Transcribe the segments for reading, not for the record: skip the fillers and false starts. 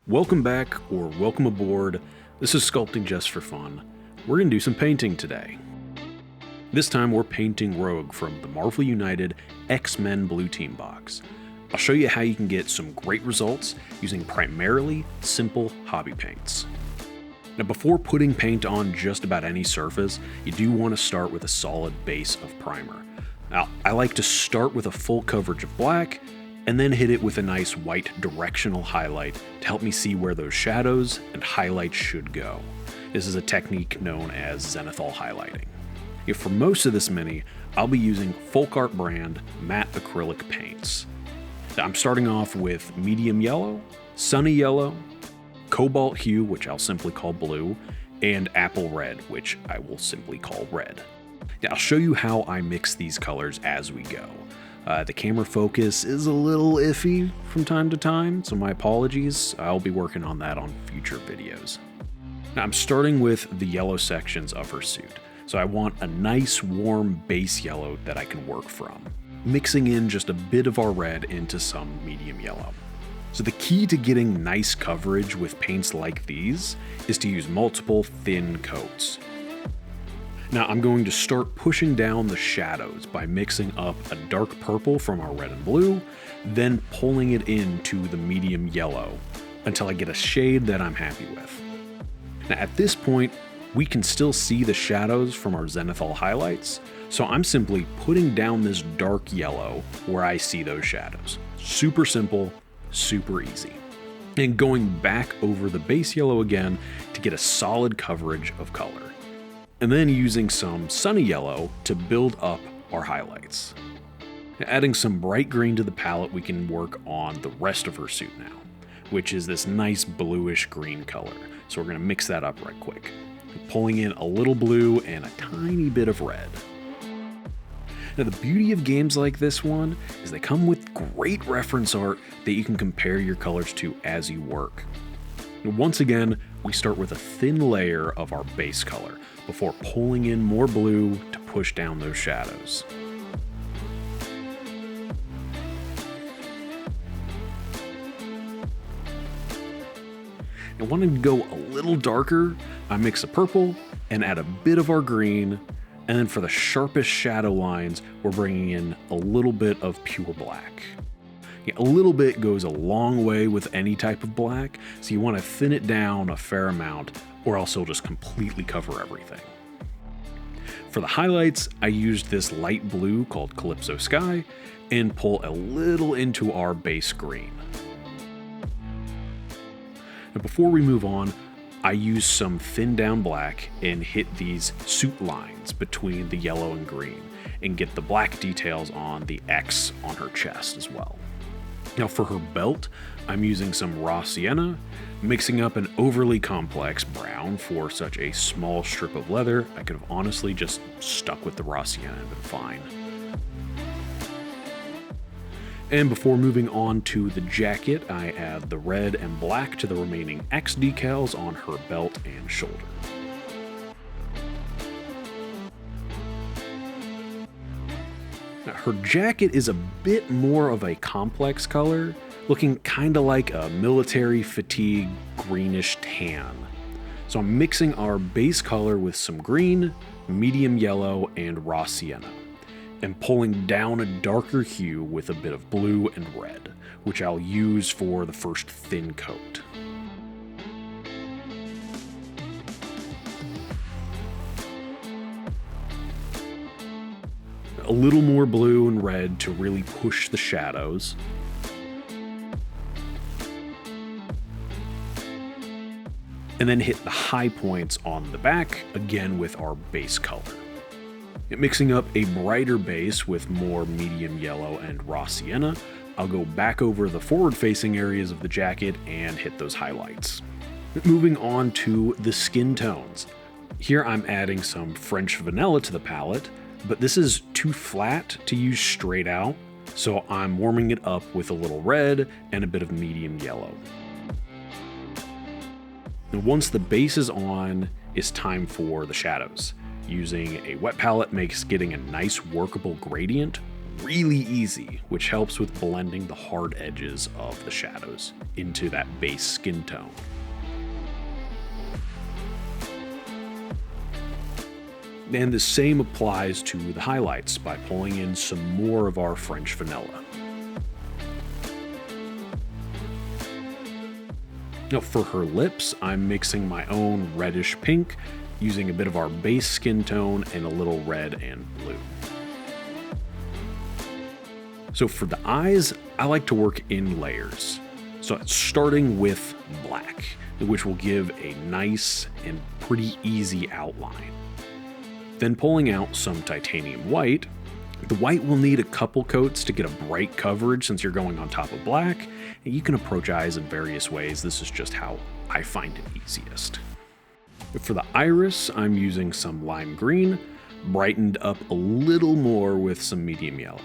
Welcome back, or welcome aboard. This is Sculpting Just for Fun. We're going to do some painting today. This time we're painting Rogue from the Marvel United X-Men Blue Team box. I'll show you how you can get some great results using primarily simple hobby paints. Now before putting paint on just about any surface, you do want to start with a solid base of primer. Now I like to start with a full coverage of black, and then hit it with a nice white directional highlight to help me see where those shadows and highlights should go. This is a technique known as zenithal highlighting. For most of this mini, I'll be using FolkArt brand matte acrylic paints. Now, I'm starting off with medium yellow, sunny yellow, cobalt hue, which I'll simply call blue, and apple red, which I will simply call red. Now, I'll show you how I mix these colors as we go. The camera focus is a little iffy from time to time, so my apologies. I'll be working on that on future videos. Now I'm starting with the yellow sections of her suit, so I want a nice warm base yellow that I can work from, mixing in just a bit of our red into some medium yellow. So the key to getting nice coverage with paints like these is to use multiple thin coats. Now I'm going to start pushing down the shadows by mixing up a dark purple from our red and blue, then pulling it into the medium yellow until I get a shade that I'm happy with. Now at this point, we can still see the shadows from our zenithal highlights, so I'm simply putting down this dark yellow where I see those shadows. Super simple, super easy. And going back over the base yellow again to get a solid coverage of color. And then using some sunny yellow to build up our highlights. Adding some bright green to the palette, we can work on the rest of her suit now, which is this nice bluish green color. So we're going to mix that up right quick. Pulling in a little blue and a tiny bit of red. Now the beauty of games like this one is they come with great reference art that you can compare your colors to as you work. Once again, we start with a thin layer of our base color before pulling in more blue to push down those shadows. And wanting to go a little darker, I mix a purple and add a bit of our green, and then for the sharpest shadow lines, we're bringing in a little bit of pure black. A little bit goes a long way with any type of black, so you want to thin it down a fair amount, or else it'll just completely cover everything. For the highlights, I used this light blue called Calypso Sky, and pull a little into our base green. Now before we move on, I use some thinned down black and hit these suit lines between the yellow and green, and get the black details on the X on her chest as well. Now for her belt, I'm using some raw sienna, mixing up an overly complex brown for such a small strip of leather. I could have honestly just stuck with the raw sienna and been fine. And before moving on to the jacket, I add the red and black to the remaining X decals on her belt and shoulder. Her jacket is a bit more of a complex color, looking kinda like a military fatigue greenish tan. So I'm mixing our base color with some green, medium yellow, and raw sienna, and pulling down a darker hue with a bit of blue and red, which I'll use for the first thin coat. A little more blue and red to really push the shadows. And then hit the high points on the back, again with our base color. Mixing up a brighter base with more medium yellow and raw sienna, I'll go back over the forward-facing areas of the jacket and hit those highlights. Moving on to the skin tones. Here I'm adding some French vanilla to the palette, but this is too flat to use straight out, so I'm warming it up with a little red and a bit of medium yellow. And once the base is on, it's time for the shadows. Using a wet palette makes getting a nice workable gradient really easy, which helps with blending the hard edges of the shadows into that base skin tone. And the same applies to the highlights by pulling in some more of our French vanilla. Now for her lips, I'm mixing my own reddish pink, using a bit of our base skin tone and a little red and blue. So for the eyes, I like to work in layers. So starting with black, which will give a nice and pretty easy outline. Then pulling out some titanium white. The white will need a couple coats to get a bright coverage since you're going on top of black. And you can approach eyes in various ways. This is just how I find it easiest. For the iris, I'm using some lime green, brightened up a little more with some medium yellow.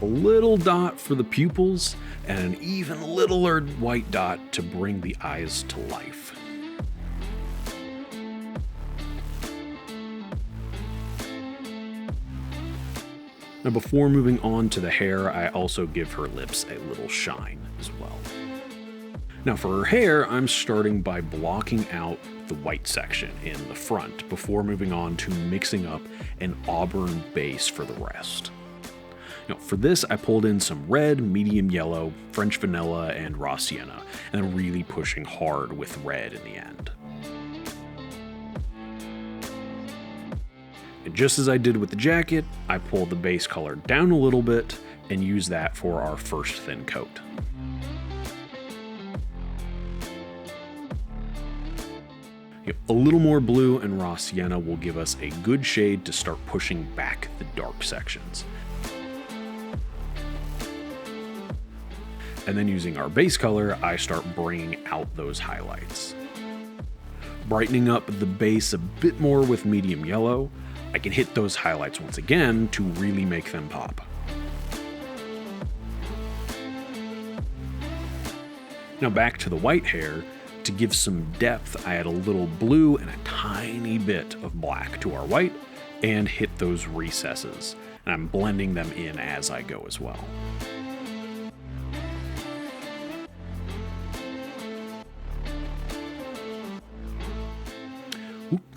A little dot for the pupils, and an even littler white dot to bring the eyes to life. Now before moving on to the hair, I also give her lips a little shine as well. Now for her hair, I'm starting by blocking out the white section in the front before moving on to mixing up an auburn base for the rest. Now, for this, I pulled in some red, medium yellow, French vanilla, and raw sienna, and then really pushing hard with red in the end. And just as I did with the jacket, I pulled the base color down a little bit and used that for our first thin coat. A little more blue and raw sienna will give us a good shade to start pushing back the dark sections. And then using our base color, I start bringing out those highlights. Brightening up the base a bit more with medium yellow, I can hit those highlights once again to really make them pop. Now back to the white hair. To give some depth, I add a little blue and a tiny bit of black to our white and hit those recesses. And I'm blending them in as I go as well.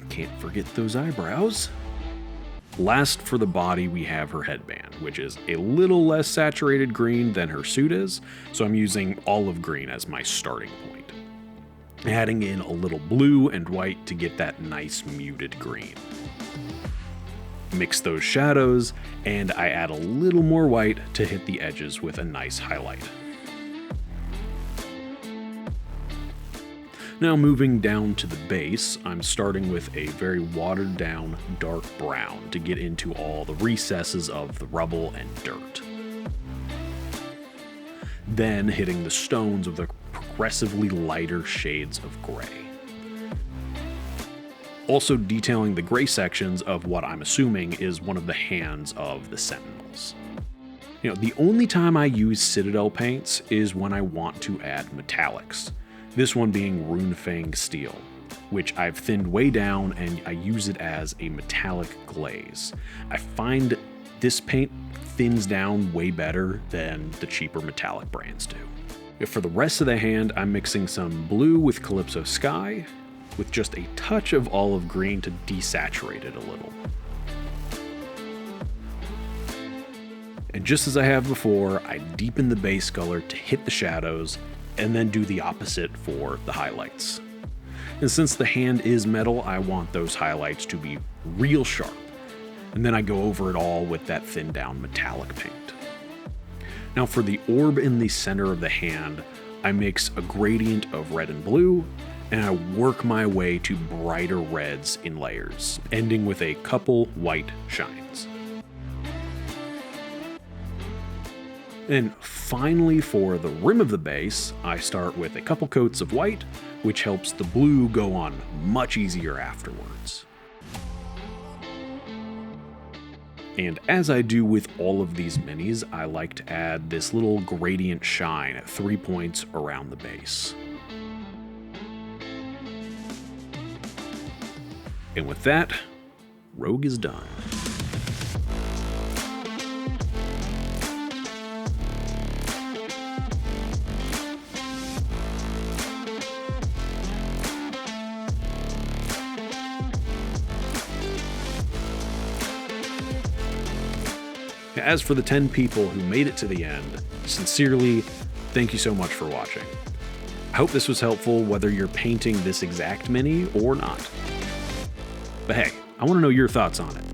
Can't forget those eyebrows. Last for the body, we have her headband, which is a little less saturated green than her suit is, so I'm using olive green as my starting point. Adding in a little blue and white to get that nice muted green. Mix those shadows, and I add a little more white to hit the edges with a nice highlight. Now moving down to the base, I'm starting with a very watered down dark brown to get into all the recesses of the rubble and dirt. Then hitting the stones with the progressively lighter shades of gray. Also detailing the gray sections of what I'm assuming is one of the hands of the Sentinels. The only time I use Citadel paints is when I want to add metallics. This one being Runefang Steel, which I've thinned way down and I use it as a metallic glaze. I find this paint thins down way better than the cheaper metallic brands do. For the rest of the hand, I'm mixing some blue with Calypso Sky, with just a touch of olive green to desaturate it a little. And just as I have before, I deepen the base color to hit the shadows, and then do the opposite for the highlights. And since the hand is metal, I want those highlights to be real sharp. And then I go over it all with that thinned down metallic paint. Now for the orb in the center of the hand, I mix a gradient of red and blue, and I work my way to brighter reds in layers, ending with a couple white shines. And finally, for the rim of the base, I start with a couple coats of white, which helps the blue go on much easier afterwards. And as I do with all of these minis, I like to add this little gradient shine at 3 points around the base. And with that, Rogue is done. As for the 10 people who made it to the end, sincerely, thank you so much for watching. I hope this was helpful whether you're painting this exact mini or not. But hey, I want to know your thoughts on it.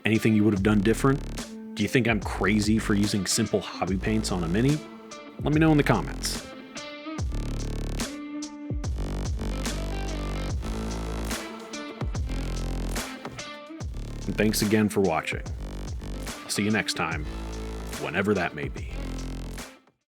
Anything you would have done different? Do you think I'm crazy for using simple hobby paints on a mini? Let me know in the comments. And thanks again for watching. See you next time, whenever that may be.